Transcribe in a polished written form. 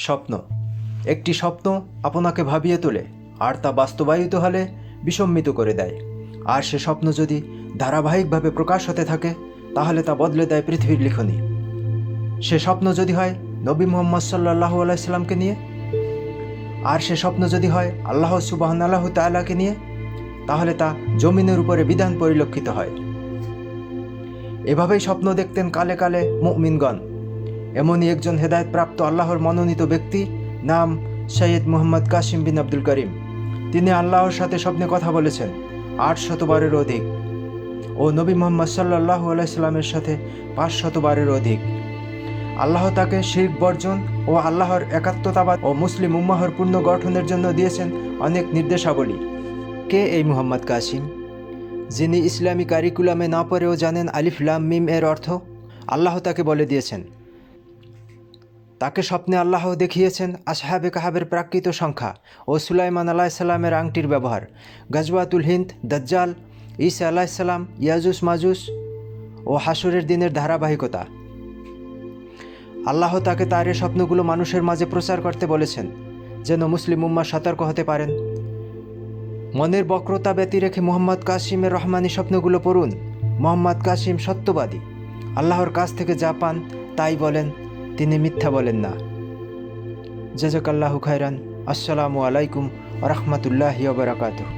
স্বপ্ন। একটি স্বপ্ন আপনাকে ভাবিয়ে তোলে, আর তা বাস্তবায়িত হলে বিস্মিত করে দেয়। আর সে স্বপ্ন যদি ধারাবাহিকভাবে প্রকাশ হতে থাকে, তাহলে তা বদলে দেয় পৃথিবীর লিখনি। সে স্বপ্ন যদি হয় নবী মুহাম্মদ সাল্লাল্লাহু আলাইহি সাল্লামকে নিয়ে, আর সে স্বপ্ন যদি হয় আল্লাহ সুবহানাহু তাআলাকে নিয়ে, তাহলে তা জমিনের উপরে বিধান পরিলক্ষিত হয়। এভাবেই স্বপ্ন দেখতেন কালে কালে মুমিনগণ। এমনই একজন হেদায়েতপ্রাপ্ত আল্লাহর মনোনীত ব্যক্তি, নাম সৈয়দ মুহাম্মদ কাসিম বিন আব্দুল করিম। তিনি আল্লাহর সাথে স্বপ্নে কথা বলেছেন 800 বারেরও অধিক, ও নবী মুহাম্মদ সাল্লাল্লাহু আলাইহি সাল্লামের সাথে 500 বারেরও অধিক। আল্লাহ তাকে শিরক বর্জন ও আল্লাহর একাত্মতাবাদ ও মুসলিম উম্মাহর পূর্ণ গঠনের জন্য দিয়েছেন অনেক নির্দেশাবলী। কে এই মুহাম্মদ কাসিম, যিনি ইসলামী কারিকুলামে না পড়েও জানেন আলিফ লাম মিম এর অর্থ? আল্লাহ তাকে বলে দিয়েছেন। তাকে স্বপ্নে আল্লাহ দেখিয়েছেন আসহাবে কাহাবের প্রাকৃত সংখ্যা ও সুলাইমান আলাইসাল্লামের আংটির ব্যবহার, গাজওয়াতুল হিন্দ, দাজ্জাল, ঈসা আলাইসাল্লাম, ইয়াজুস মাজুস ও হাসরের দিনের ধারাবাহিকতা। আল্লাহ তাকে তার এই স্বপ্নগুলো মানুষের মাঝে প্রচার করতে বলেছেন, যেন মুসলিম উম্মাহ সতর্ক হতে পারেন। মনের বক্রতা ব্যতি রেখে মুহাম্মদ কাসিমের রহমানি স্বপ্নগুলো পড়ুন। মুহাম্মদ কাসিম সত্যবাদী, আল্লাহর কাছ থেকে যা পান তাই বলেন, তিনি মিথ্যা বলেন না। জাযাকাল্লাহু খায়রান। আসসালামু আলাইকুম ওয়া রাহমাতুল্লাহি ওয়া বারাকাতুহু।